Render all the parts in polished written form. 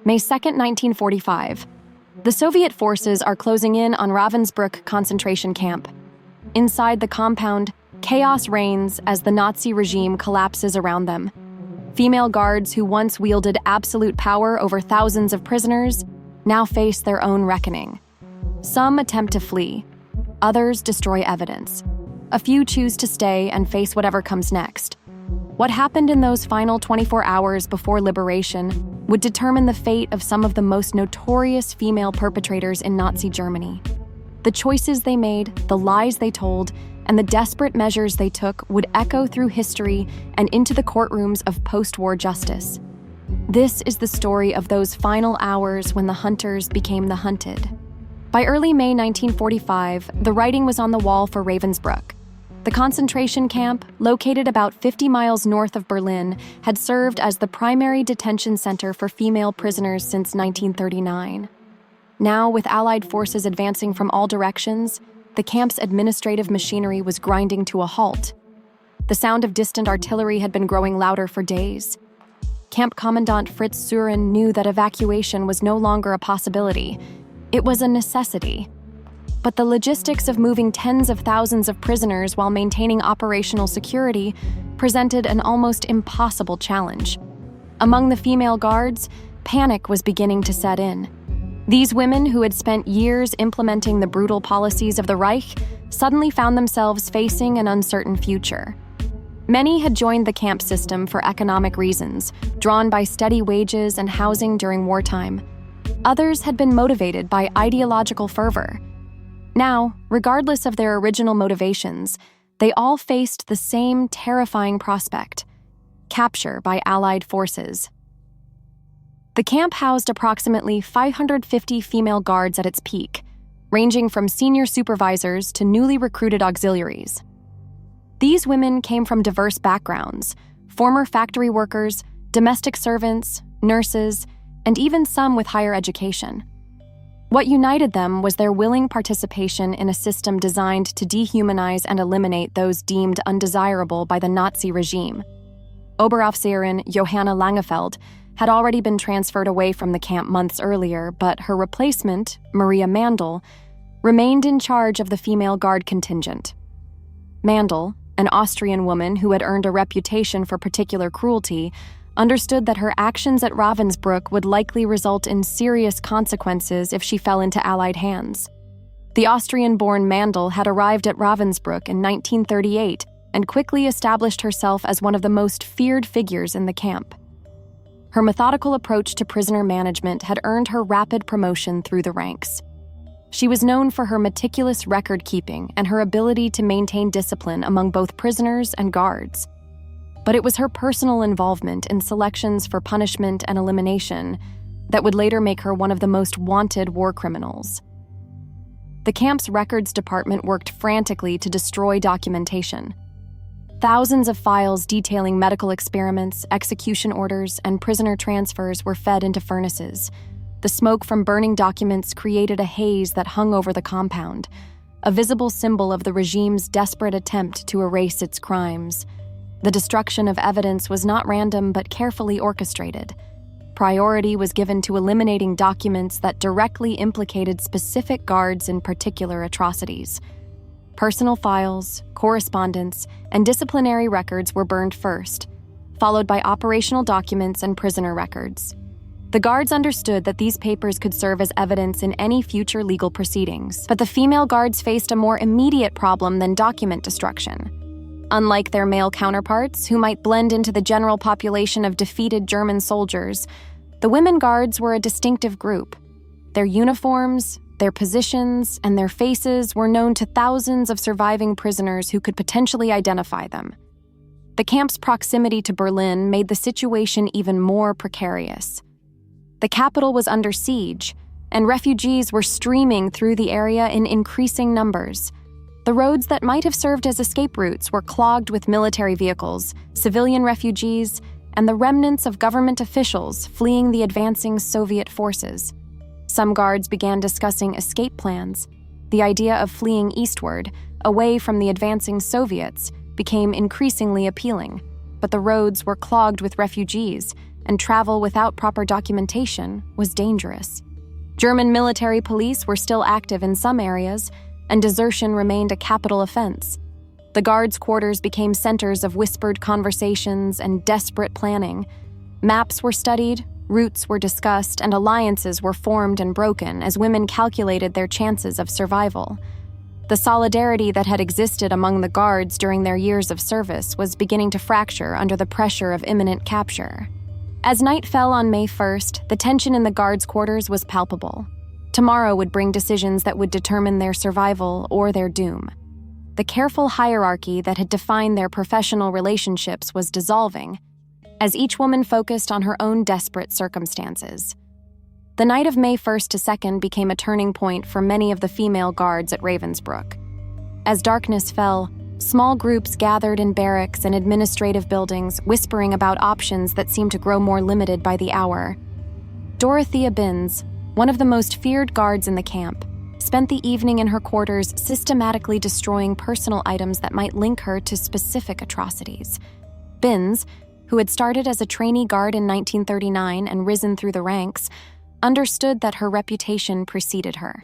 May 2, 1945. The Soviet forces are closing in on Ravensbruck concentration camp. Inside the compound, chaos reigns as the Nazi regime collapses around them. Female guards who once wielded absolute power over thousands of prisoners now face their own reckoning. Some attempt to flee. Others destroy evidence. A few choose to stay and face whatever comes next. What happened in those final 24 hours before liberation would determine the fate of some of the most notorious female perpetrators in Nazi Germany. The choices they made, the lies they told, and the desperate measures they took would echo through history and into the courtrooms of post-war justice. This is the story of those final hours when the hunters became the hunted. By early May 1945, the writing was on the wall for Ravensbruck. The concentration camp, located about 50 miles north of Berlin, had served as the primary detention center for female prisoners since 1939. Now, with Allied forces advancing from all directions, the camp's administrative machinery was grinding to a halt. The sound of distant artillery had been growing louder for days. Camp Commandant Fritz Surin knew that evacuation was no longer a possibility. It was a necessity. But the logistics of moving tens of thousands of prisoners while maintaining operational security presented an almost impossible challenge. Among the female guards, panic was beginning to set in. These women, who had spent years implementing the brutal policies of the Reich, suddenly found themselves facing an uncertain future. Many had joined the camp system for economic reasons, drawn by steady wages and housing during wartime. Others had been motivated by ideological fervor. Now, regardless of their original motivations, they all faced the same terrifying prospect: capture by Allied forces. The camp housed approximately 550 female guards at its peak, ranging from senior supervisors to newly recruited auxiliaries. These women came from diverse backgrounds: former factory workers, domestic servants, nurses, and even some with higher education. What united them was their willing participation in a system designed to dehumanize and eliminate those deemed undesirable by the Nazi regime. Oberaufseherin Johanna Langefeld had already been transferred away from the camp months earlier, but her replacement, Maria Mandl, remained in charge of the female guard contingent. Mandl, an Austrian woman who had earned a reputation for particular cruelty, understood that her actions at Ravensbrück would likely result in serious consequences if she fell into Allied hands. The Austrian-born Mandl had arrived at Ravensbrück in 1938 and quickly established herself as one of the most feared figures in the camp. Her methodical approach to prisoner management had earned her rapid promotion through the ranks. She was known for her meticulous record-keeping and her ability to maintain discipline among both prisoners and guards. But it was her personal involvement in selections for punishment and elimination that would later make her one of the most wanted war criminals. The camp's records department worked frantically to destroy documentation. Thousands of files detailing medical experiments, execution orders, and prisoner transfers were fed into furnaces. The smoke from burning documents created a haze that hung over the compound, a visible symbol of the regime's desperate attempt to erase its crimes. The destruction of evidence was not random but carefully orchestrated. Priority was given to eliminating documents that directly implicated specific guards in particular atrocities. Personal files, correspondence, and disciplinary records were burned first, followed by operational documents and prisoner records. The guards understood that these papers could serve as evidence in any future legal proceedings, but the female guards faced a more immediate problem than document destruction. Unlike their male counterparts, who might blend into the general population of defeated German soldiers, the women guards were a distinctive group. Their uniforms, their positions, and their faces were known to thousands of surviving prisoners who could potentially identify them. The camp's proximity to Berlin made the situation even more precarious. The capital was under siege, and refugees were streaming through the area in increasing numbers. The roads that might have served as escape routes were clogged with military vehicles, civilian refugees, and the remnants of government officials fleeing the advancing Soviet forces. Some guards began discussing escape plans. The idea of fleeing eastward, away from the advancing Soviets, became increasingly appealing, but the roads were clogged with refugees, and travel without proper documentation was dangerous. German military police were still active in some areas, and desertion remained a capital offense. The guards' quarters became centers of whispered conversations and desperate planning. Maps were studied, routes were discussed, and alliances were formed and broken as women calculated their chances of survival. The solidarity that had existed among the guards during their years of service was beginning to fracture under the pressure of imminent capture. As night fell on May 1st, the tension in the guards' quarters was palpable. Tomorrow would bring decisions that would determine their survival or their doom. The careful hierarchy that had defined their professional relationships was dissolving, as each woman focused on her own desperate circumstances. The night of May 1st to 2nd became a turning point for many of the female guards at Ravensbruck. As darkness fell, small groups gathered in barracks and administrative buildings, whispering about options that seemed to grow more limited by the hour. Dorothea Binz, one of the most feared guards in the camp, spent the evening in her quarters systematically destroying personal items that might link her to specific atrocities. Binz, who had started as a trainee guard in 1939 and risen through the ranks, understood that her reputation preceded her.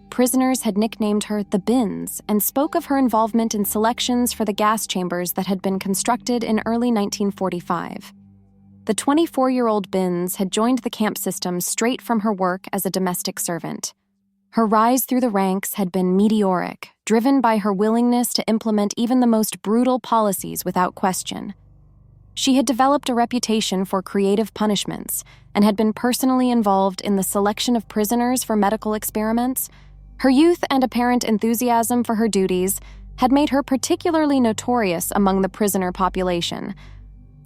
Prisoners had nicknamed her the Binz and spoke of her involvement in selections for the gas chambers that had been constructed in early 1945. The 24-year-old Binz had joined the camp system straight from her work as a domestic servant. Her rise through the ranks had been meteoric, driven by her willingness to implement even the most brutal policies without question. She had developed a reputation for creative punishments and had been personally involved in the selection of prisoners for medical experiments. Her youth and apparent enthusiasm for her duties had made her particularly notorious among the prisoner population.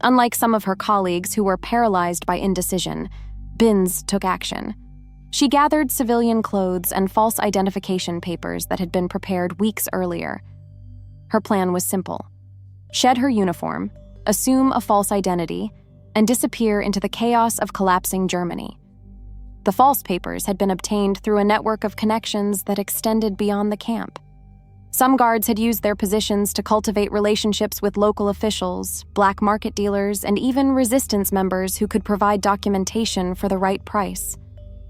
Unlike some of her colleagues who were paralyzed by indecision, Binz took action. She gathered civilian clothes and false identification papers that had been prepared weeks earlier. Her plan was simple: shed her uniform, assume a false identity, and disappear into the chaos of collapsing Germany. The false papers had been obtained through a network of connections that extended beyond the camp. Some guards had used their positions to cultivate relationships with local officials, black market dealers, and even resistance members who could provide documentation for the right price.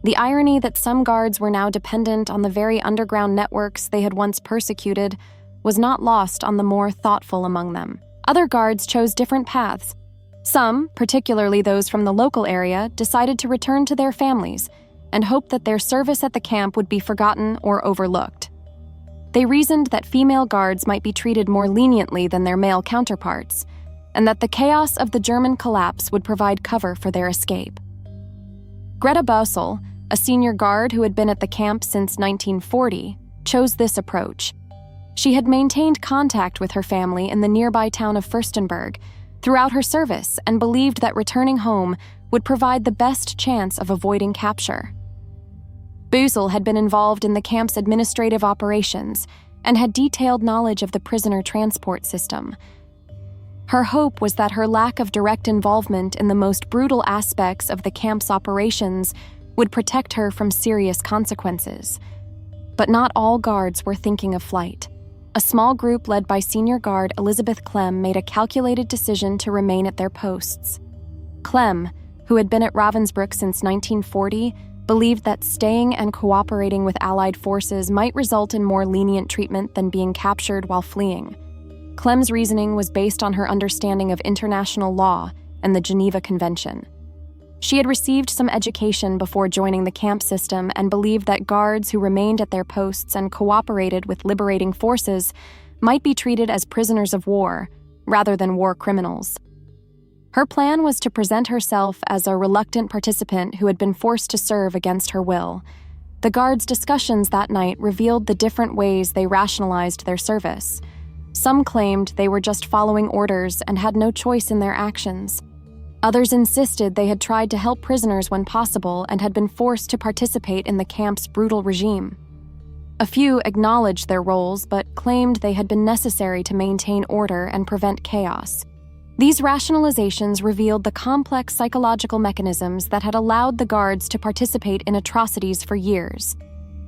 The irony that some guards were now dependent on the very underground networks they had once persecuted was not lost on the more thoughtful among them. Other guards chose different paths. Some, particularly those from the local area, decided to return to their families and hoped that their service at the camp would be forgotten or overlooked. They reasoned that female guards might be treated more leniently than their male counterparts, and that the chaos of the German collapse would provide cover for their escape. Greta Bossel, a senior guard who had been at the camp since 1940, chose this approach. She had maintained contact with her family in the nearby town of Fürstenberg throughout her service and believed that returning home would provide the best chance of avoiding capture. Bossel had been involved in the camp's administrative operations and had detailed knowledge of the prisoner transport system. Her hope was that her lack of direct involvement in the most brutal aspects of the camp's operations would protect her from serious consequences. But not all guards were thinking of flight. A small group led by senior guard Elizabeth Clem made a calculated decision to remain at their posts. Clem, who had been at Ravensbruck since 1940, believed that staying and cooperating with Allied forces might result in more lenient treatment than being captured while fleeing. Clem's reasoning was based on her understanding of international law and the Geneva Convention. She had received some education before joining the camp system and believed that guards who remained at their posts and cooperated with liberating forces might be treated as prisoners of war rather than war criminals. Her plan was to present herself as a reluctant participant who had been forced to serve against her will. The guards' discussions that night revealed the different ways they rationalized their service. Some claimed they were just following orders and had no choice in their actions. Others insisted they had tried to help prisoners when possible and had been forced to participate in the camp's brutal regime. A few acknowledged their roles but claimed they had been necessary to maintain order and prevent chaos. These rationalizations revealed the complex psychological mechanisms that had allowed the guards to participate in atrocities for years.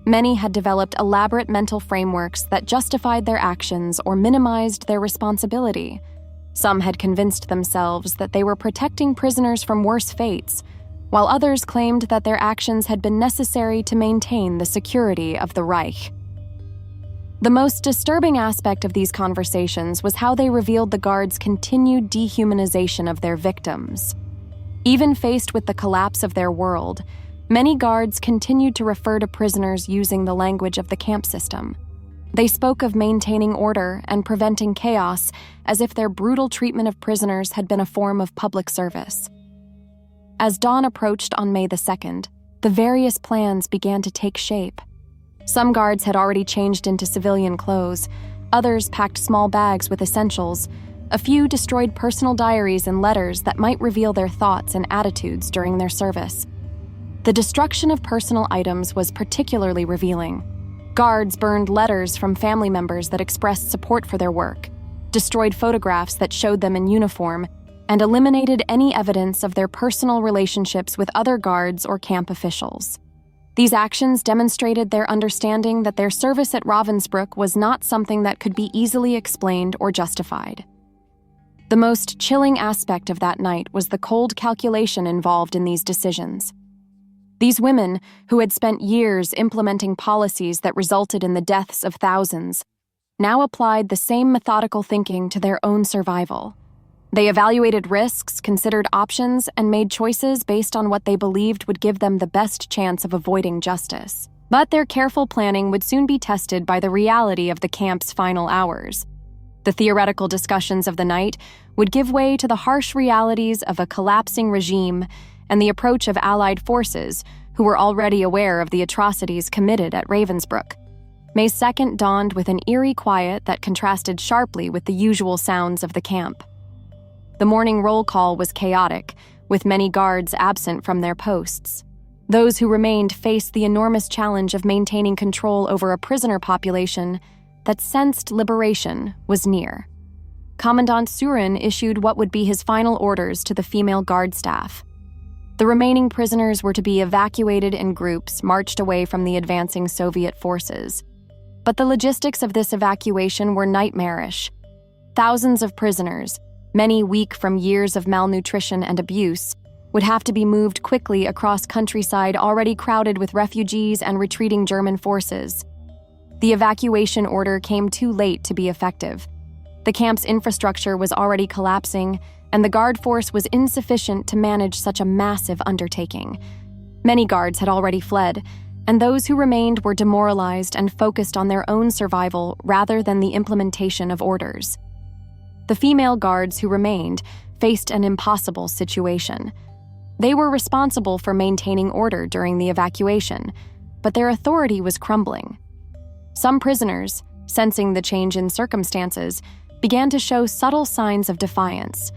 Many had developed elaborate mental frameworks that justified their actions or minimized their responsibility. Some had convinced themselves that they were protecting prisoners from worse fates, while others claimed that their actions had been necessary to maintain the security of the Reich. The most disturbing aspect of these conversations was how they revealed the guards' continued dehumanization of their victims. Even faced with the collapse of their world, many guards continued to refer to prisoners using the language of the camp system. They spoke of maintaining order and preventing chaos as if their brutal treatment of prisoners had been a form of public service. As dawn approached on May the 2nd, the various plans began to take shape. Some guards had already changed into civilian clothes, others packed small bags with essentials, a few destroyed personal diaries and letters that might reveal their thoughts and attitudes during their service. The destruction of personal items was particularly revealing. Guards burned letters from family members that expressed support for their work, destroyed photographs that showed them in uniform, and eliminated any evidence of their personal relationships with other guards or camp officials. These actions demonstrated their understanding that their service at Ravensbruck was not something that could be easily explained or justified. The most chilling aspect of that night was the cold calculation involved in these decisions. These women, who had spent years implementing policies that resulted in the deaths of thousands, now applied the same methodical thinking to their own survival. They evaluated risks, considered options, and made choices based on what they believed would give them the best chance of avoiding justice. But their careful planning would soon be tested by the reality of the camp's final hours. The theoretical discussions of the night would give way to the harsh realities of a collapsing regime and the approach of Allied forces, who were already aware of the atrocities committed at Ravensbruck. May 2nd dawned with an eerie quiet that contrasted sharply with the usual sounds of the camp. The morning roll call was chaotic, with many guards absent from their posts. Those who remained faced the enormous challenge of maintaining control over a prisoner population that sensed liberation was near. Commandant Surin issued what would be his final orders to the female guard staff. The remaining prisoners were to be evacuated in groups marched away from the advancing Soviet forces. But the logistics of this evacuation were nightmarish. Thousands of prisoners, many weak from years of malnutrition and abuse, would have to be moved quickly across countryside already crowded with refugees and retreating German forces. The evacuation order came too late to be effective. The camp's infrastructure was already collapsing, and the guard force was insufficient to manage such a massive undertaking. Many guards had already fled, and those who remained were demoralized and focused on their own survival rather than the implementation of orders. The female guards who remained faced an impossible situation. They were responsible for maintaining order during the evacuation, but their authority was crumbling. Some prisoners, sensing the change in circumstances, began to show subtle signs of defiance.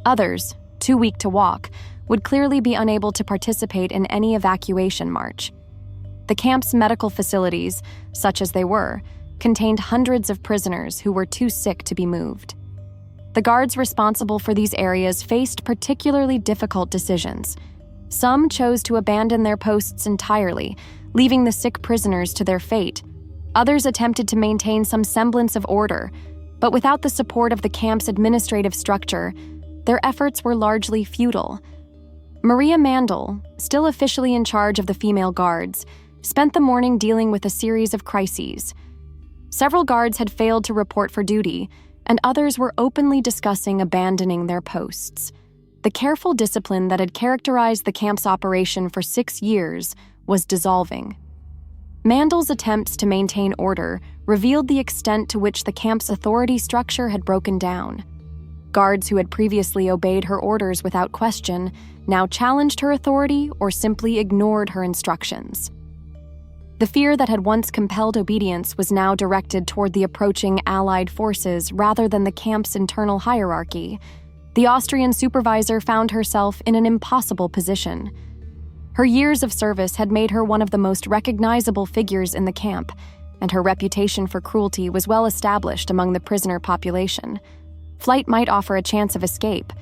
Others, too weak to walk, would clearly be unable to participate in any evacuation march. The camp's medical facilities, such as they were, contained hundreds of prisoners who were too sick to be moved. The guards responsible for these areas faced particularly difficult decisions. Some chose to abandon their posts entirely, leaving the sick prisoners to their fate. Others attempted to maintain some semblance of order, but without the support of the camp's administrative structure, their efforts were largely futile. Maria Mandel, still officially in charge of the female guards, spent the morning dealing with a series of crises. Several guards had failed to report for duty, and others were openly discussing abandoning their posts. The careful discipline that had characterized the camp's operation for 6 years was dissolving. Mandel's attempts to maintain order revealed the extent to which the camp's authority structure had broken down. Guards who had previously obeyed her orders without question now challenged her authority or simply ignored her instructions. The fear that had once compelled obedience was now directed toward the approaching Allied forces rather than the camp's internal hierarchy. The Austrian supervisor found herself in an impossible position. Her years of service had made her one of the most recognizable figures in the camp, and her reputation for cruelty was well established among the prisoner population. Flight might offer a chance of escape,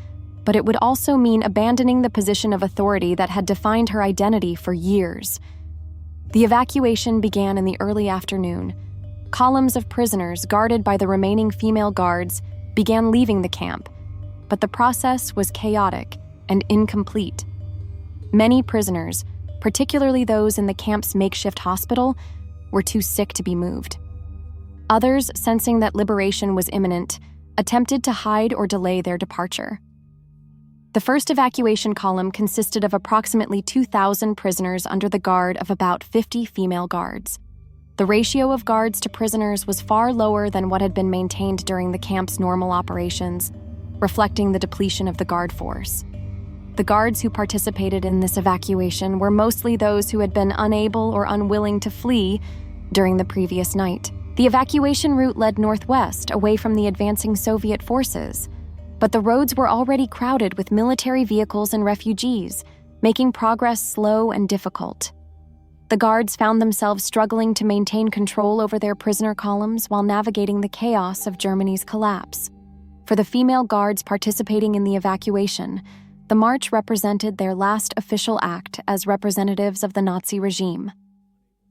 but it would also mean abandoning the position of authority that had defined her identity for years. The evacuation began in the early afternoon. Columns of prisoners, guarded by the remaining female guards, began leaving the camp, but the process was chaotic and incomplete. Many prisoners, particularly those in the camp's makeshift hospital, were too sick to be moved. Others, sensing that liberation was imminent, attempted to hide or delay their departure. The first evacuation column consisted of approximately 2,000 prisoners under the guard of about 50 female guards. The ratio of guards to prisoners was far lower than what had been maintained during the camp's normal operations, reflecting the depletion of the guard force. The guards who participated in this evacuation were mostly those who had been unable or unwilling to flee during the previous night. The evacuation route led northwest, away from the advancing Soviet forces, but the roads were already crowded with military vehicles and refugees, making progress slow and difficult. The guards found themselves struggling to maintain control over their prisoner columns while navigating the chaos of Germany's collapse. For the female guards participating in the evacuation, the march represented their last official act as representatives of the Nazi regime.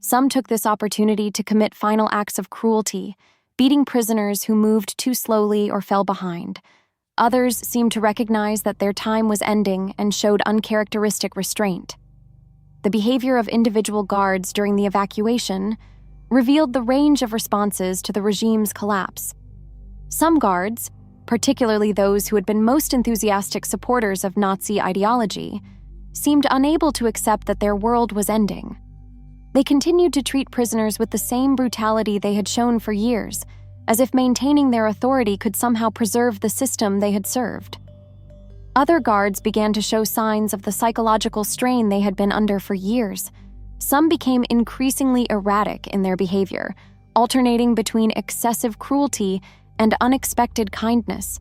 Some took this opportunity to commit final acts of cruelty, beating prisoners who moved too slowly or fell behind. Others seemed to recognize that their time was ending and showed uncharacteristic restraint. The behavior of individual guards during the evacuation revealed the range of responses to the regime's collapse. Some guards, particularly those who had been most enthusiastic supporters of Nazi ideology, seemed unable to accept that their world was ending. They continued to treat prisoners with the same brutality they had shown for years, as if maintaining their authority could somehow preserve the system they had served. Other guards began to show signs of the psychological strain they had been under for years. Some became increasingly erratic in their behavior, alternating between excessive cruelty and unexpected kindness.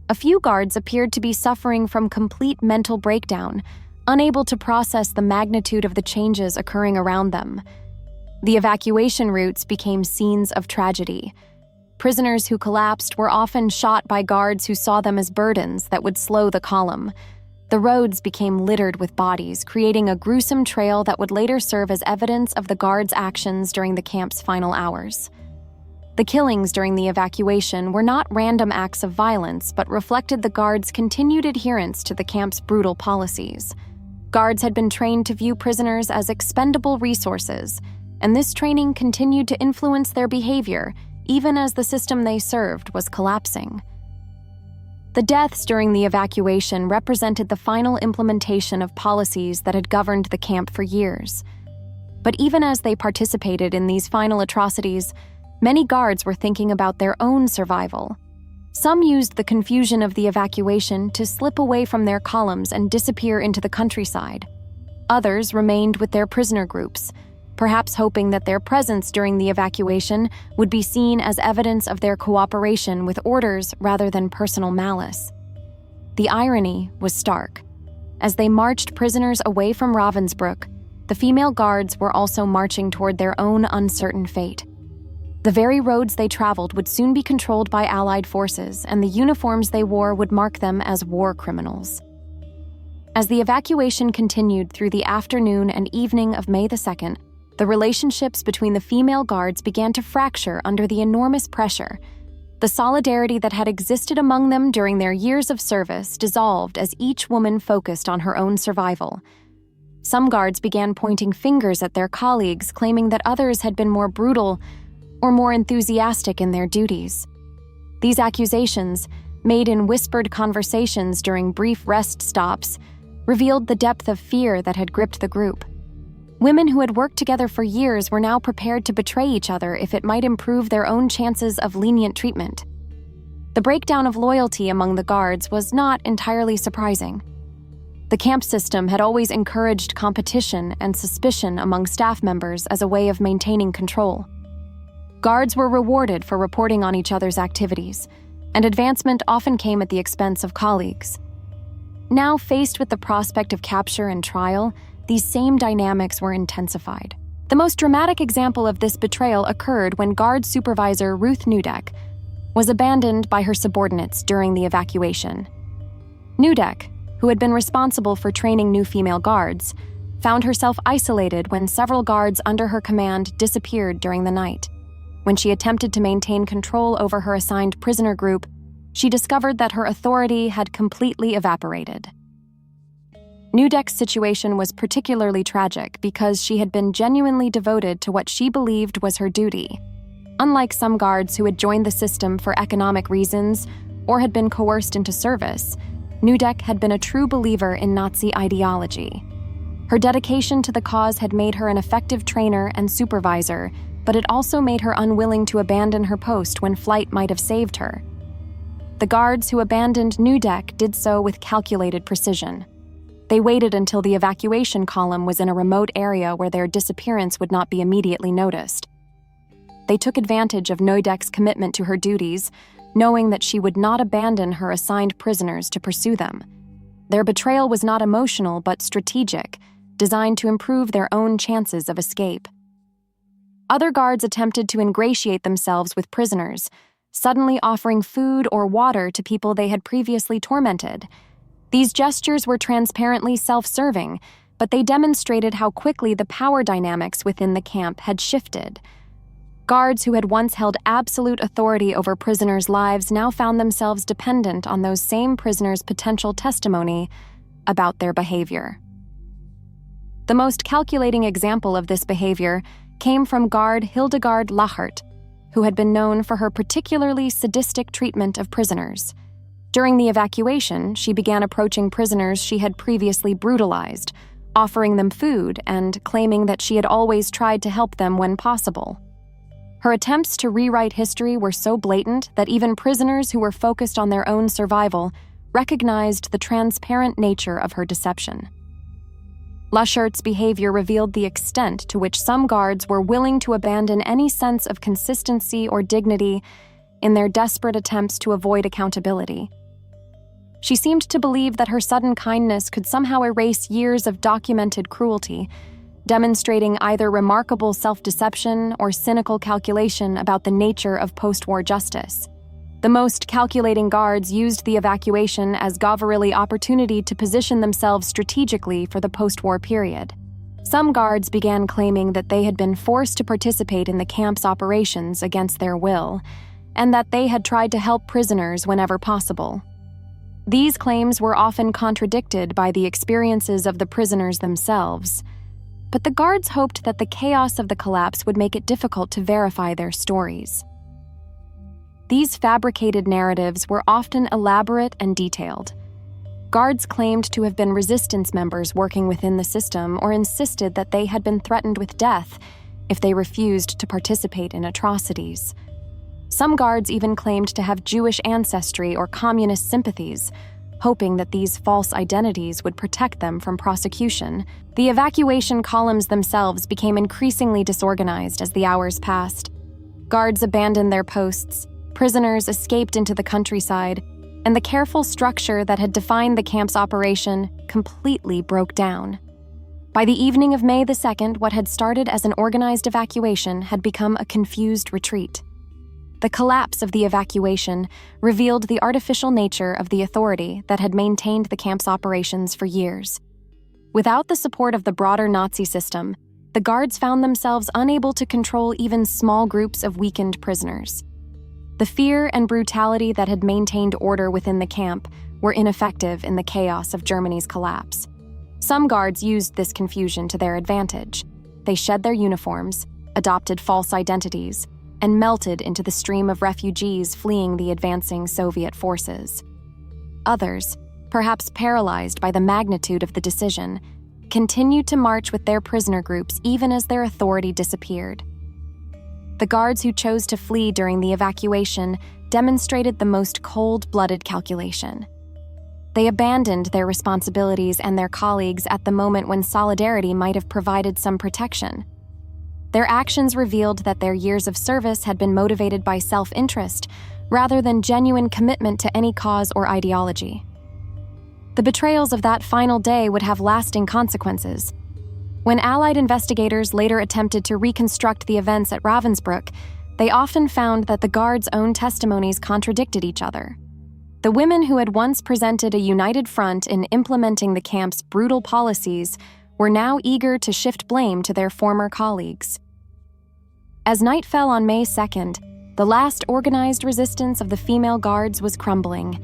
A few guards appeared to be suffering from complete mental breakdown, unable to process the magnitude of the changes occurring around them. The evacuation routes became scenes of tragedy. Prisoners who collapsed were often shot by guards who saw them as burdens that would slow the column. The roads became littered with bodies, creating a gruesome trail that would later serve as evidence of the guards' actions during the camp's final hours. The killings during the evacuation were not random acts of violence, but reflected the guards' continued adherence to the camp's brutal policies. Guards had been trained to view prisoners as expendable resources, and this training continued to influence their behavior, even as the system they served was collapsing. The deaths during the evacuation represented the final implementation of policies that had governed the camp for years. But even as they participated in these final atrocities, many guards were thinking about their own survival. Some used the confusion of the evacuation to slip away from their columns and disappear into the countryside. Others remained with their prisoner groups, perhaps hoping that their presence during the evacuation would be seen as evidence of their cooperation with orders rather than personal malice. The irony was stark. As they marched prisoners away from Ravensbruck, the female guards were also marching toward their own uncertain fate. The very roads they traveled would soon be controlled by Allied forces, and the uniforms they wore would mark them as war criminals. As the evacuation continued through the afternoon and evening of May the 2nd, the relationships between the female guards began to fracture under the enormous pressure. The solidarity that had existed among them during their years of service dissolved as each woman focused on her own survival. Some guards began pointing fingers at their colleagues, claiming that others had been more brutal or more enthusiastic in their duties. These accusations, made in whispered conversations during brief rest stops, revealed the depth of fear that had gripped the group. Women who had worked together for years were now prepared to betray each other if it might improve their own chances of lenient treatment. The breakdown of loyalty among the guards was not entirely surprising. The camp system had always encouraged competition and suspicion among staff members as a way of maintaining control. Guards were rewarded for reporting on each other's activities, and advancement often came at the expense of colleagues. Now faced with the prospect of capture and trial, these same dynamics were intensified. The most dramatic example of this betrayal occurred when guard supervisor Ruth Nudek was abandoned by her subordinates during the evacuation. Nudek, who had been responsible for training new female guards, found herself isolated when several guards under her command disappeared during the night. When she attempted to maintain control over her assigned prisoner group, she discovered that her authority had completely evaporated. Nudek's situation was particularly tragic because she had been genuinely devoted to what she believed was her duty. Unlike some guards who had joined the system for economic reasons or had been coerced into service, Nudek had been a true believer in Nazi ideology. Her dedication to the cause had made her an effective trainer and supervisor, but it also made her unwilling to abandon her post when flight might have saved her. The guards who abandoned Nudek did so with calculated precision. They waited until the evacuation column was in a remote area where their disappearance would not be immediately noticed. They took advantage of Nudek's commitment to her duties, knowing that she would not abandon her assigned prisoners to pursue them. Their betrayal was not emotional but strategic, designed to improve their own chances of escape. Other guards attempted to ingratiate themselves with prisoners, suddenly offering food or water to people they had previously tormented. These gestures were transparently self-serving, but they demonstrated how quickly the power dynamics within the camp had shifted. Guards who had once held absolute authority over prisoners' lives now found themselves dependent on those same prisoners' potential testimony about their behavior. The most calculating example of this behavior came from guard Hildegard Lachert, who had been known for her particularly sadistic treatment of prisoners. During the evacuation, she began approaching prisoners she had previously brutalized, offering them food and claiming that she had always tried to help them when possible. Her attempts to rewrite history were so blatant that even prisoners who were focused on their own survival recognized the transparent nature of her deception. Lachert's behavior revealed the extent to which some guards were willing to abandon any sense of consistency or dignity in their desperate attempts to avoid accountability. She seemed to believe that her sudden kindness could somehow erase years of documented cruelty, demonstrating either remarkable self-deception or cynical calculation about the nature of post-war justice. The most calculating guards used the evacuation as Gavarili opportunity to position themselves strategically for the post-war period. Some guards began claiming that they had been forced to participate in the camp's operations against their will, and that they had tried to help prisoners whenever possible. These claims were often contradicted by the experiences of the prisoners themselves, but the guards hoped that the chaos of the collapse would make it difficult to verify their stories. These fabricated narratives were often elaborate and detailed. Guards claimed to have been resistance members working within the system or insisted that they had been threatened with death if they refused to participate in atrocities. Some guards even claimed to have Jewish ancestry or communist sympathies, hoping that these false identities would protect them from prosecution. The evacuation columns themselves became increasingly disorganized as the hours passed. Guards abandoned their posts, prisoners escaped into the countryside, and the careful structure that had defined the camp's operation completely broke down. By the evening of May the 2nd, what had started as an organized evacuation had become a confused retreat. The collapse of the evacuation revealed the artificial nature of the authority that had maintained the camp's operations for years. Without the support of the broader Nazi system, the guards found themselves unable to control even small groups of weakened prisoners. The fear and brutality that had maintained order within the camp were ineffective in the chaos of Germany's collapse. Some guards used this confusion to their advantage. They shed their uniforms, adopted false identities, and melted into the stream of refugees fleeing the advancing Soviet forces. Others, perhaps paralyzed by the magnitude of the decision, continued to march with their prisoner groups even as their authority disappeared. The guards who chose to flee during the evacuation demonstrated the most cold-blooded calculation. They abandoned their responsibilities and their colleagues at the moment when solidarity might have provided some protection. Their actions revealed that their years of service had been motivated by self-interest rather than genuine commitment to any cause or ideology. The betrayals of that final day would have lasting consequences. When Allied investigators later attempted to reconstruct the events at Ravensbruck, they often found that the guards' own testimonies contradicted each other. The women who had once presented a united front in implementing the camp's brutal policies were now eager to shift blame to their former colleagues. As night fell on May 2nd, The last organized resistance of the female guards was crumbling,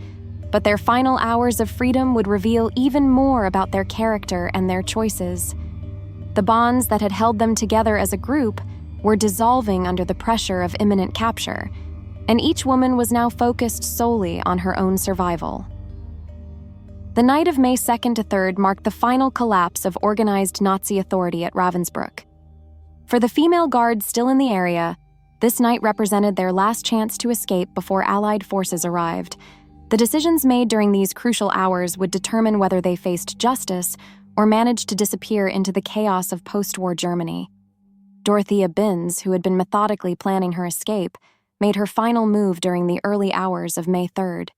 but their final hours of freedom would reveal even more about their character and their choices. The bonds that had held them together as a group were dissolving under the pressure of imminent capture, and each woman was now focused solely on her own survival. The night of May 2nd to 3rd marked the final collapse of organized Nazi authority at Ravensbruck. For the female guards still in the area, this night represented their last chance to escape before Allied forces arrived. The decisions made during these crucial hours would determine whether they faced justice or managed to disappear into the chaos of post-war Germany. Dorothea Binz, who had been methodically planning her escape, made her final move during the early hours of May 3rd.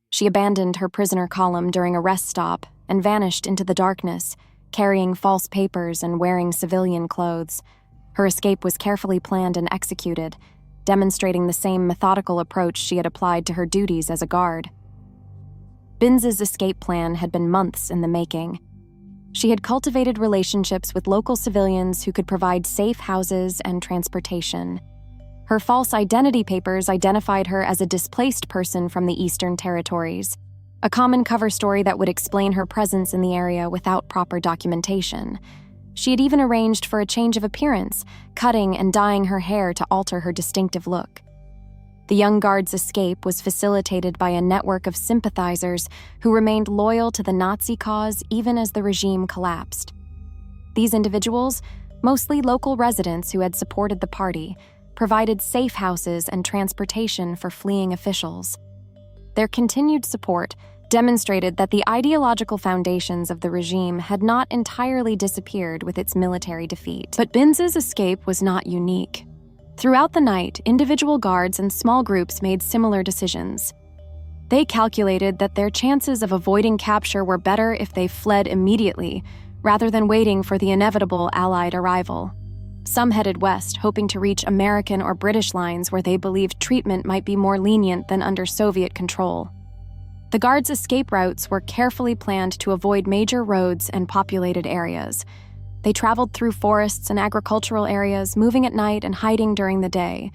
She abandoned her prisoner column during a rest stop and vanished into the darkness, carrying false papers and wearing civilian clothes. Her escape was carefully planned and executed, demonstrating the same methodical approach she had applied to her duties as a guard. Binz's escape plan had been months in the making. She had cultivated relationships with local civilians who could provide safe houses and transportation. Her false identity papers identified her as a displaced person from the Eastern Territories, a common cover story that would explain her presence in the area without proper documentation. She had even arranged for a change of appearance, cutting and dyeing her hair to alter her distinctive look. The young guard's escape was facilitated by a network of sympathizers who remained loyal to the Nazi cause even as the regime collapsed. These individuals, mostly local residents who had supported the party, provided safe houses and transportation for fleeing officials. Their continued support demonstrated that the ideological foundations of the regime had not entirely disappeared with its military defeat. But Binz's escape was not unique. Throughout the night, individual guards and small groups made similar decisions. They calculated that their chances of avoiding capture were better if they fled immediately, rather than waiting for the inevitable Allied arrival. Some headed west, hoping to reach American or British lines where they believed treatment might be more lenient than under Soviet control. The guards' escape routes were carefully planned to avoid major roads and populated areas. They traveled through forests and agricultural areas, moving at night and hiding during the day.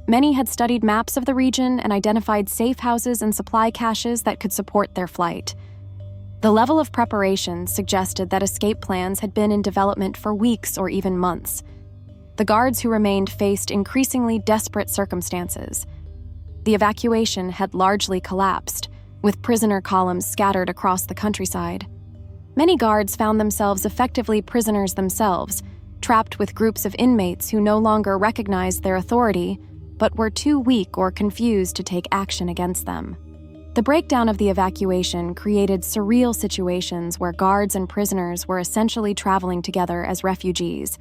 Many had studied maps of the region and identified safe houses and supply caches that could support their flight. The level of preparation suggested that escape plans had been in development for weeks or even months. The guards who remained faced increasingly desperate circumstances. The evacuation had largely collapsed, with prisoner columns scattered across the countryside. Many guards found themselves effectively prisoners themselves, trapped with groups of inmates who no longer recognized their authority, but were too weak or confused to take action against them. The breakdown of the evacuation created surreal situations where guards and prisoners were essentially traveling together as refugees.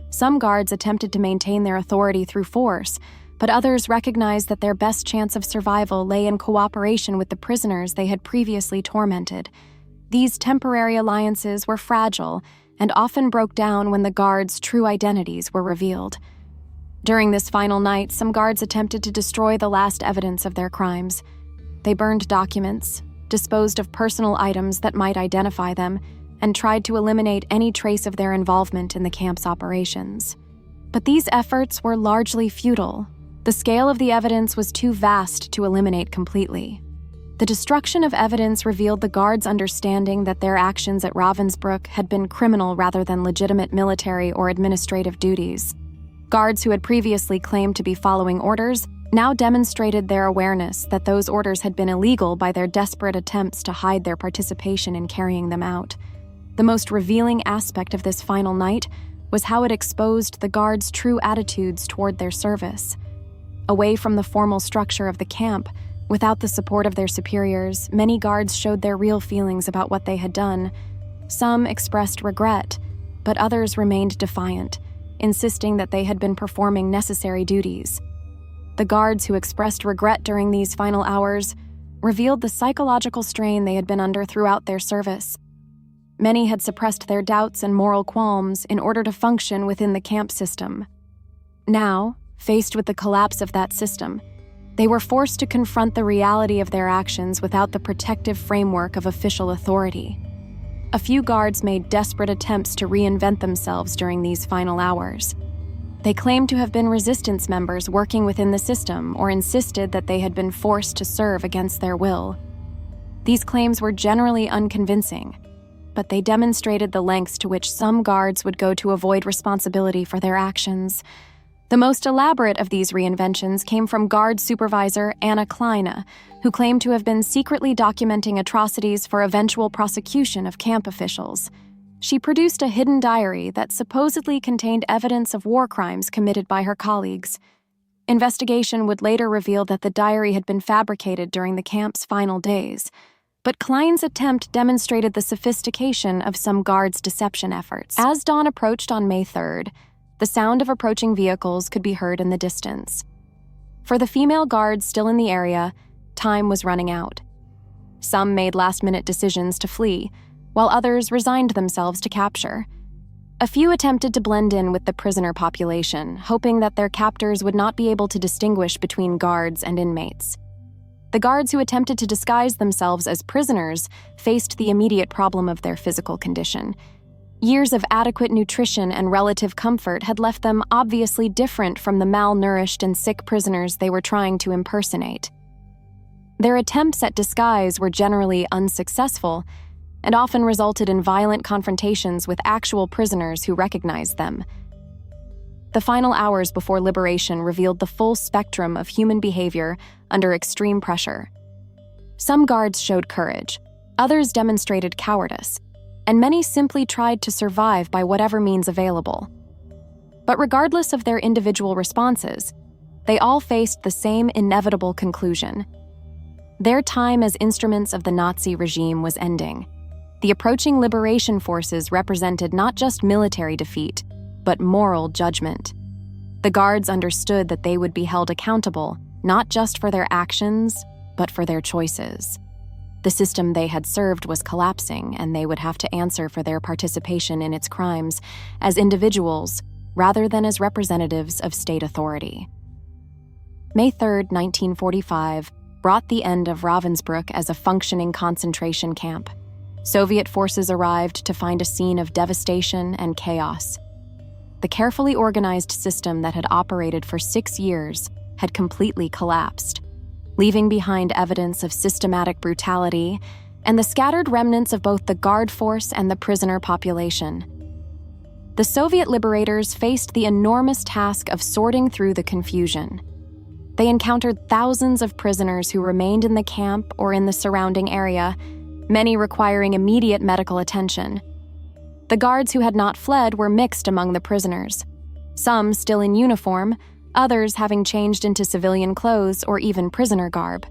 Some guards attempted to maintain their authority through force, but others recognized that their best chance of survival lay in cooperation with the prisoners they had previously tormented. These temporary alliances were fragile and often broke down when the guards' true identities were revealed. During this final night, some guards attempted to destroy the last evidence of their crimes. They burned documents, disposed of personal items that might identify them, and tried to eliminate any trace of their involvement in the camp's operations. But these efforts were largely futile. The scale of the evidence was too vast to eliminate completely. The destruction of evidence revealed the guards' understanding that their actions at Ravensbruck had been criminal rather than legitimate military or administrative duties. Guards who had previously claimed to be following orders now demonstrated their awareness that those orders had been illegal by their desperate attempts to hide their participation in carrying them out. The most revealing aspect of this final night was how it exposed the guards' true attitudes toward their service. Away from the formal structure of the camp, without the support of their superiors, many guards showed their real feelings about what they had done. Some expressed regret, but others remained defiant, insisting that they had been performing necessary duties. The guards who expressed regret during these final hours revealed the psychological strain they had been under throughout their service. Many had suppressed their doubts and moral qualms in order to function within the camp system. Now, faced with the collapse of that system, they were forced to confront the reality of their actions without the protective framework of official authority. A few guards made desperate attempts to reinvent themselves during these final hours. They claimed to have been resistance members working within the system or insisted that they had been forced to serve against their will. These claims were generally unconvincing, but they demonstrated the lengths to which some guards would go to avoid responsibility for their actions. The most elaborate of these reinventions came from guard supervisor Anna Kleine, who claimed to have been secretly documenting atrocities for eventual prosecution of camp officials. She produced a hidden diary that supposedly contained evidence of war crimes committed by her colleagues. Investigation would later reveal that the diary had been fabricated during the camp's final days, but Klein's attempt demonstrated the sophistication of some guards' deception efforts. As dawn approached on May 3rd, the sound of approaching vehicles could be heard in the distance. For the female guards still in the area, time was running out. Some made last-minute decisions to flee, while others resigned themselves to capture. A few attempted to blend in with the prisoner population, hoping that their captors would not be able to distinguish between guards and inmates. The guards who attempted to disguise themselves as prisoners faced the immediate problem of their physical condition. Years of adequate nutrition and relative comfort had left them obviously different from the malnourished and sick prisoners they were trying to impersonate. Their attempts at disguise were generally unsuccessful and often resulted in violent confrontations with actual prisoners who recognized them. The final hours before liberation revealed the full spectrum of human behavior under extreme pressure. Some guards showed courage, others demonstrated cowardice, and many simply tried to survive by whatever means available. But regardless of their individual responses, they all faced the same inevitable conclusion. Their time as instruments of the Nazi regime was ending. The approaching liberation forces represented not just military defeat, but moral judgment. The guards understood that they would be held accountable, not just for their actions, but for their choices. The system they had served was collapsing, and they would have to answer for their participation in its crimes as individuals rather than as representatives of state authority. May 3, 1945, brought the end of Ravensbruck as a functioning concentration camp. Soviet forces arrived to find a scene of devastation and chaos. The carefully organized system that had operated for 6 years had completely collapsed, leaving behind evidence of systematic brutality and the scattered remnants of both the guard force and the prisoner population. The Soviet liberators faced the enormous task of sorting through the confusion. They encountered thousands of prisoners who remained in the camp or in the surrounding area, many requiring immediate medical attention. The guards who had not fled were mixed among the prisoners, some still in uniform, others having changed into civilian clothes or even prisoner garb.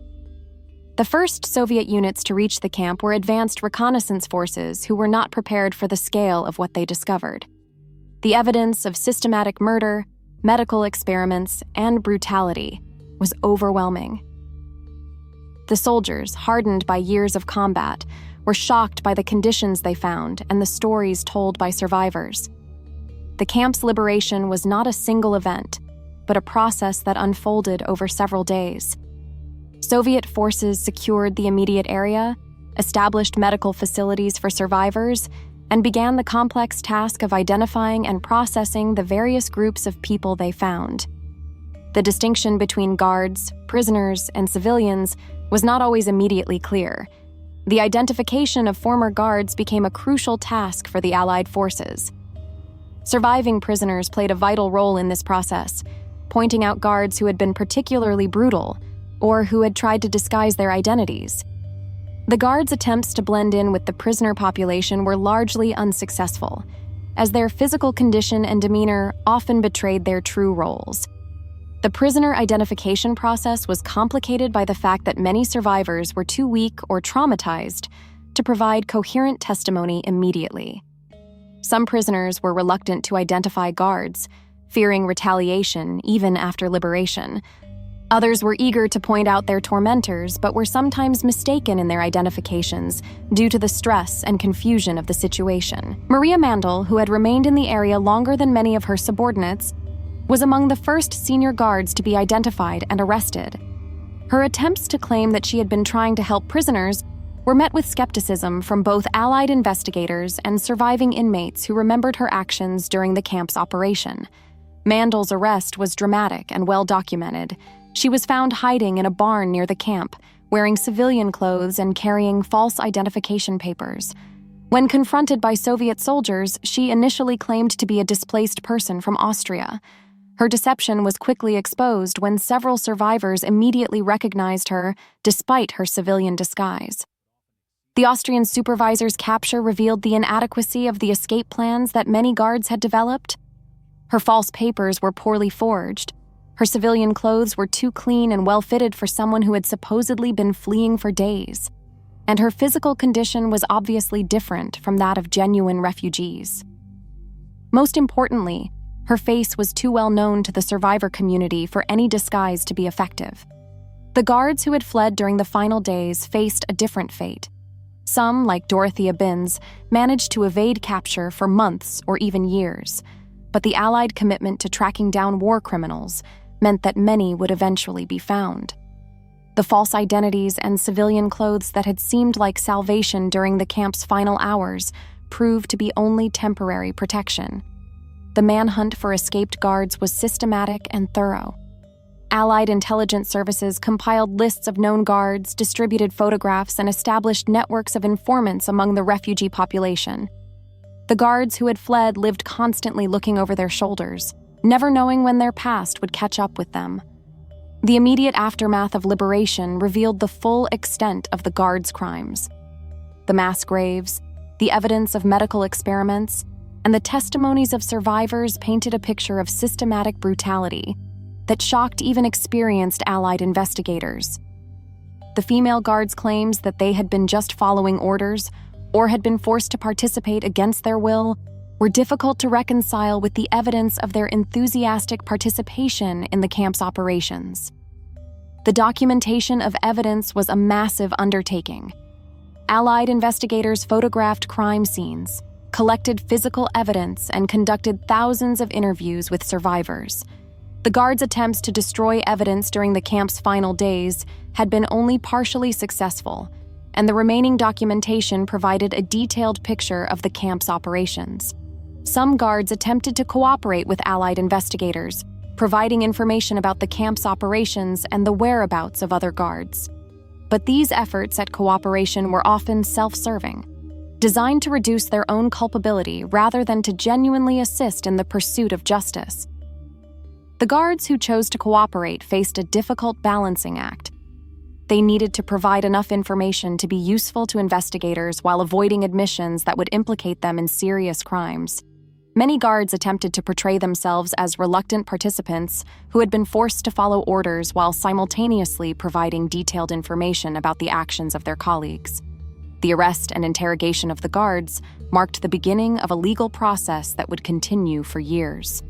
The first Soviet units to reach the camp were advanced reconnaissance forces who were not prepared for the scale of what they discovered. The evidence of systematic murder, medical experiments, and brutality was overwhelming. The soldiers, hardened by years of combat, were shocked by the conditions they found and the stories told by survivors. The camp's liberation was not a single event, but a process that unfolded over several days. Soviet forces secured the immediate area, established medical facilities for survivors, and began the complex task of identifying and processing the various groups of people they found. The distinction between guards, prisoners, and civilians was not always immediately clear. The identification of former guards became a crucial task for the Allied forces. Surviving prisoners played a vital role in this process, pointing out guards who had been particularly brutal or who had tried to disguise their identities. The guards' attempts to blend in with the prisoner population were largely unsuccessful, as their physical condition and demeanor often betrayed their true roles. The prisoner identification process was complicated by the fact that many survivors were too weak or traumatized to provide coherent testimony immediately. Some prisoners were reluctant to identify guards, fearing retaliation even after liberation. Others were eager to point out their tormentors, but were sometimes mistaken in their identifications due to the stress and confusion of the situation. Maria Mandel, who had remained in the area longer than many of her subordinates, was among the first senior guards to be identified and arrested. Her attempts to claim that she had been trying to help prisoners were met with skepticism from both Allied investigators and surviving inmates who remembered her actions during the camp's operation. Mandel's arrest was dramatic and well documented. She was found hiding in a barn near the camp, wearing civilian clothes and carrying false identification papers. When confronted by Soviet soldiers, she initially claimed to be a displaced person from Austria. Her deception was quickly exposed when several survivors immediately recognized her despite her civilian disguise. The Austrian supervisor's capture revealed the inadequacy of the escape plans that many guards had developed. Her false papers were poorly forged. Her civilian clothes were too clean and well-fitted for someone who had supposedly been fleeing for days. And her physical condition was obviously different from that of genuine refugees. Most importantly, her face was too well known to the survivor community for any disguise to be effective. The guards who had fled during the final days faced a different fate. Some, like Dorothea Binz, managed to evade capture for months or even years, but the Allied commitment to tracking down war criminals meant that many would eventually be found. The false identities and civilian clothes that had seemed like salvation during the camp's final hours proved to be only temporary protection. The manhunt for escaped guards was systematic and thorough. Allied intelligence services compiled lists of known guards, distributed photographs, and established networks of informants among the refugee population. The guards who had fled lived constantly looking over their shoulders, never knowing when their past would catch up with them. The immediate aftermath of liberation revealed the full extent of the guards' crimes. The mass graves, the evidence of medical experiments, and the testimonies of survivors painted a picture of systematic brutality that shocked even experienced Allied investigators. The female guards' claims that they had been just following orders or had been forced to participate against their will were difficult to reconcile with the evidence of their enthusiastic participation in the camp's operations. The documentation of evidence was a massive undertaking. Allied investigators photographed crime scenes, collected physical evidence, and conducted thousands of interviews with survivors. The guards' attempts to destroy evidence during the camp's final days had been only partially successful, and the remaining documentation provided a detailed picture of the camp's operations. Some guards attempted to cooperate with Allied investigators, providing information about the camp's operations and the whereabouts of other guards. But these efforts at cooperation were often self-serving, designed to reduce their own culpability rather than to genuinely assist in the pursuit of justice. The guards who chose to cooperate faced a difficult balancing act. They needed to provide enough information to be useful to investigators while avoiding admissions that would implicate them in serious crimes. Many guards attempted to portray themselves as reluctant participants who had been forced to follow orders while simultaneously providing detailed information about the actions of their colleagues. The arrest and interrogation of the guards marked the beginning of a legal process that would continue for years.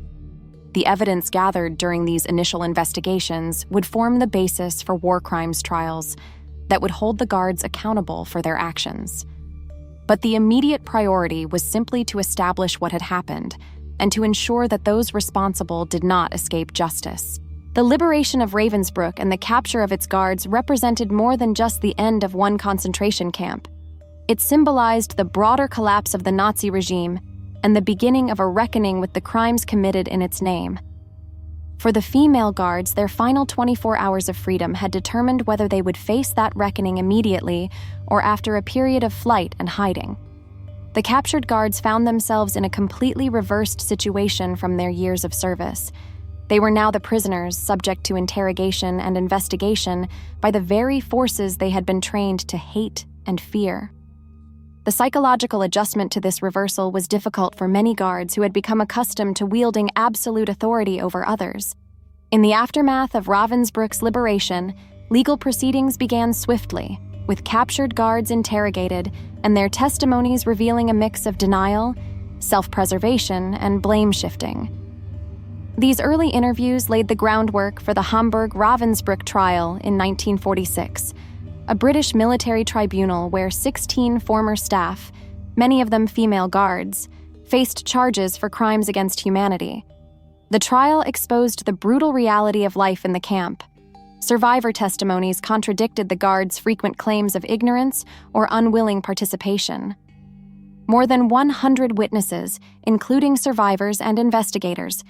The evidence gathered during these initial investigations would form the basis for war crimes trials that would hold the guards accountable for their actions. But the immediate priority was simply to establish what had happened and to ensure that those responsible did not escape justice. The liberation of Ravensbruck and the capture of its guards represented more than just the end of one concentration camp. It symbolized the broader collapse of the Nazi regime and the beginning of a reckoning with the crimes committed in its name. For the female guards, their final 24 hours of freedom had determined whether they would face that reckoning immediately or after a period of flight and hiding. The captured guards found themselves in a completely reversed situation from their years of service. They were now the prisoners, subject to interrogation and investigation by the very forces they had been trained to hate and fear. The psychological adjustment to this reversal was difficult for many guards who had become accustomed to wielding absolute authority over others. In the aftermath of Ravensbruck's liberation, legal proceedings began swiftly, with captured guards interrogated and their testimonies revealing a mix of denial, self-preservation, and blame-shifting. These early interviews laid the groundwork for the Hamburg-Ravensbrück trial in 1946, a British military tribunal where 16 former staff, many of them female guards, faced charges for crimes against humanity. The trial exposed the brutal reality of life in the camp. Survivor testimonies contradicted the guards' frequent claims of ignorance or unwilling participation. More than 100 witnesses, including survivors and investigators,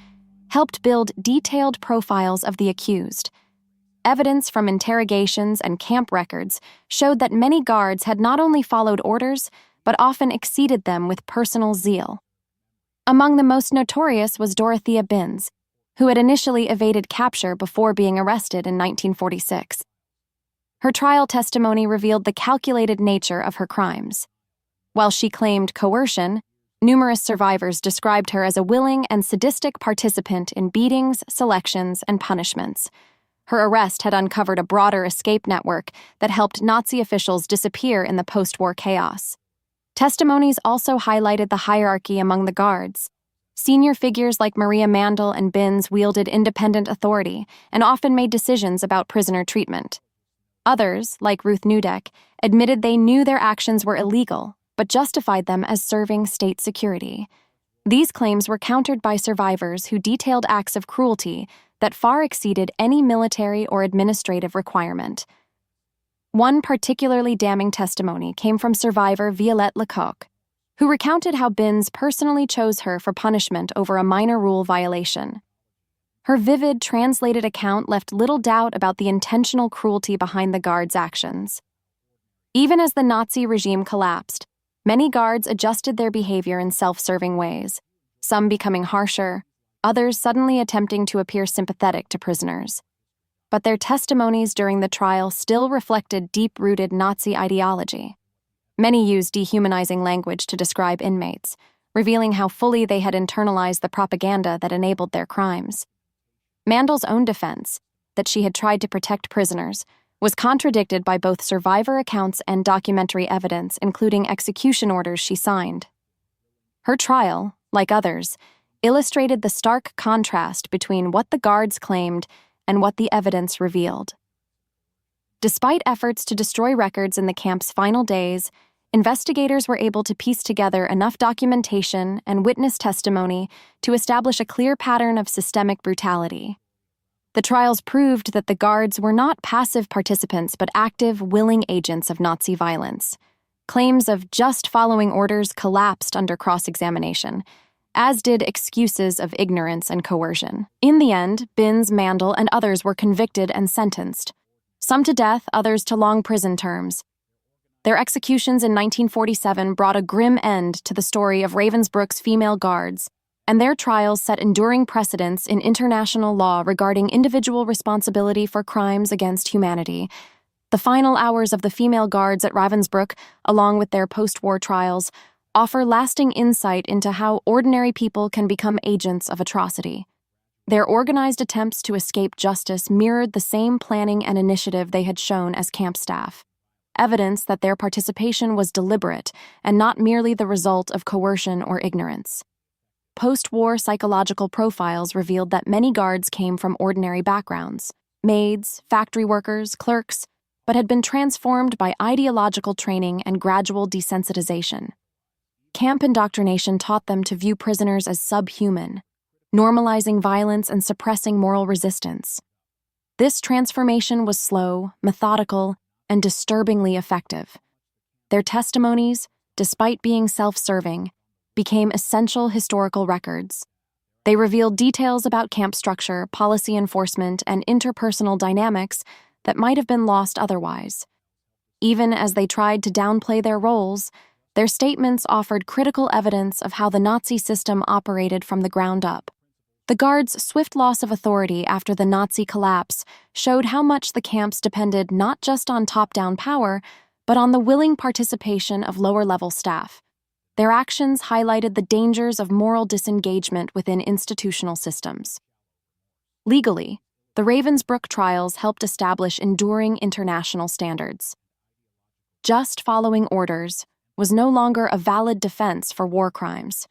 helped build detailed profiles of the accused. Evidence from interrogations and camp records showed that many guards had not only followed orders, but often exceeded them with personal zeal. Among the most notorious was Dorothea Binns, who had initially evaded capture before being arrested in 1946. Her trial testimony revealed the calculated nature of her crimes. While she claimed coercion, numerous survivors described her as a willing and sadistic participant in beatings, selections, and punishments. Her arrest had uncovered a broader escape network that helped Nazi officials disappear in the post-war chaos. Testimonies also highlighted the hierarchy among the guards. Senior figures like Maria Mandel and Binns wielded independent authority and often made decisions about prisoner treatment. Others, like Ruth Nudek, admitted they knew their actions were illegal, but justified them as serving state security. These claims were countered by survivors who detailed acts of cruelty that far exceeded any military or administrative requirement. One particularly damning testimony came from survivor Violette Lecoq, who recounted how Binns personally chose her for punishment over a minor rule violation. Her vivid, translated account left little doubt about the intentional cruelty behind the guards' actions. Even as the Nazi regime collapsed, many guards adjusted their behavior in self-serving ways, some becoming harsher, others suddenly attempting to appear sympathetic to prisoners. But their testimonies during the trial still reflected deep-rooted Nazi ideology. Many used dehumanizing language to describe inmates, revealing how fully they had internalized the propaganda that enabled their crimes. Mandel's own defense, that she had tried to protect prisoners, was contradicted by both survivor accounts and documentary evidence, including execution orders she signed. Her trial, like others, illustrated the stark contrast between what the guards claimed and what the evidence revealed. Despite efforts to destroy records in the camp's final days, investigators were able to piece together enough documentation and witness testimony to establish a clear pattern of systemic brutality. The trials proved that the guards were not passive participants but active, willing agents of Nazi violence. Claims of just following orders collapsed under cross-examination, as did excuses of ignorance and coercion. In the end, Binns, Mandel, and others were convicted and sentenced, some to death, others to long prison terms. Their executions in 1947 brought a grim end to the story of Ravensbruck's female guards, and their trials set enduring precedents in international law regarding individual responsibility for crimes against humanity. The final hours of the female guards at Ravensbruck, along with their post-war trials, offer lasting insight into how ordinary people can become agents of atrocity. Their organized attempts to escape justice mirrored the same planning and initiative they had shown as camp staff, evidence that their participation was deliberate and not merely the result of coercion or ignorance. Post-war psychological profiles revealed that many guards came from ordinary backgrounds, maids, factory workers, clerks, but had been transformed by ideological training and gradual desensitization. Camp indoctrination taught them to view prisoners as subhuman, normalizing violence and suppressing moral resistance. This transformation was slow, methodical, and disturbingly effective. Their testimonies, despite being self-serving, became essential historical records. They revealed details about camp structure, policy enforcement, and interpersonal dynamics that might have been lost otherwise. Even as they tried to downplay their roles, their statements offered critical evidence of how the Nazi system operated from the ground up. The guards' swift loss of authority after the Nazi collapse showed how much the camps depended not just on top-down power, but on the willing participation of lower-level staff. Their actions highlighted the dangers of moral disengagement within institutional systems. Legally, the Ravensbruck trials helped establish enduring international standards. Just following orders was no longer a valid defense for war crimes.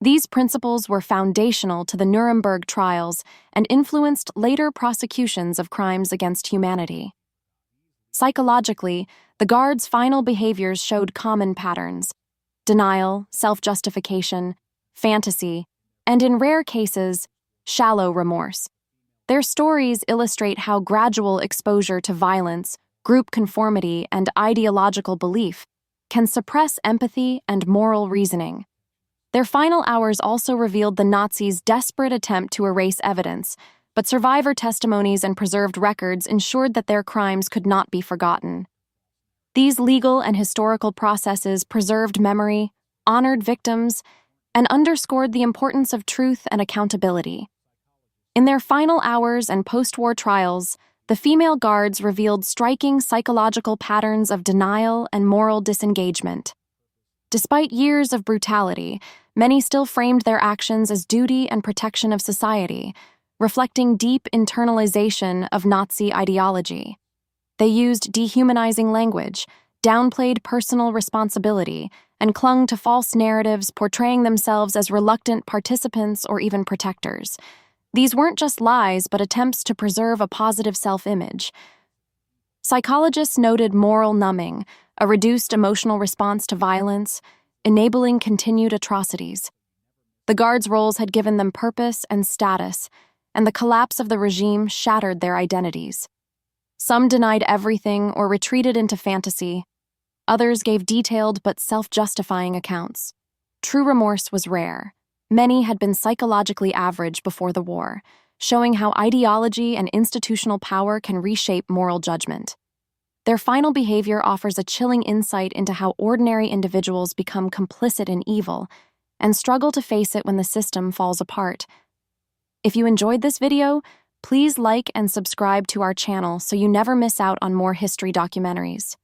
These principles were foundational to the Nuremberg trials and influenced later prosecutions of crimes against humanity. Psychologically, the guards' final behaviors showed common patterns: denial, self-justification, fantasy, and in rare cases, shallow remorse. Their stories illustrate how gradual exposure to violence, group conformity, and ideological belief can suppress empathy and moral reasoning. Their final hours also revealed the Nazis' desperate attempt to erase evidence, but survivor testimonies and preserved records ensured that their crimes could not be forgotten. These legal and historical processes preserved memory, honored victims, and underscored the importance of truth and accountability. In their final hours and post-war trials, the female guards revealed striking psychological patterns of denial and moral disengagement. Despite years of brutality, many still framed their actions as duty and protection of society, reflecting deep internalization of Nazi ideology. They used dehumanizing language, downplayed personal responsibility, and clung to false narratives portraying themselves as reluctant participants or even protectors. These weren't just lies, but attempts to preserve a positive self-image. Psychologists noted moral numbing, a reduced emotional response to violence, enabling continued atrocities. The guards' roles had given them purpose and status, and the collapse of the regime shattered their identities. Some denied everything or retreated into fantasy. Others gave detailed but self-justifying accounts. True remorse was rare. Many had been psychologically average before the war, showing how ideology and institutional power can reshape moral judgment. Their final behavior offers a chilling insight into how ordinary individuals become complicit in evil and struggle to face it when the system falls apart. If you enjoyed this video, please like and subscribe to our channel so you never miss out on more history documentaries.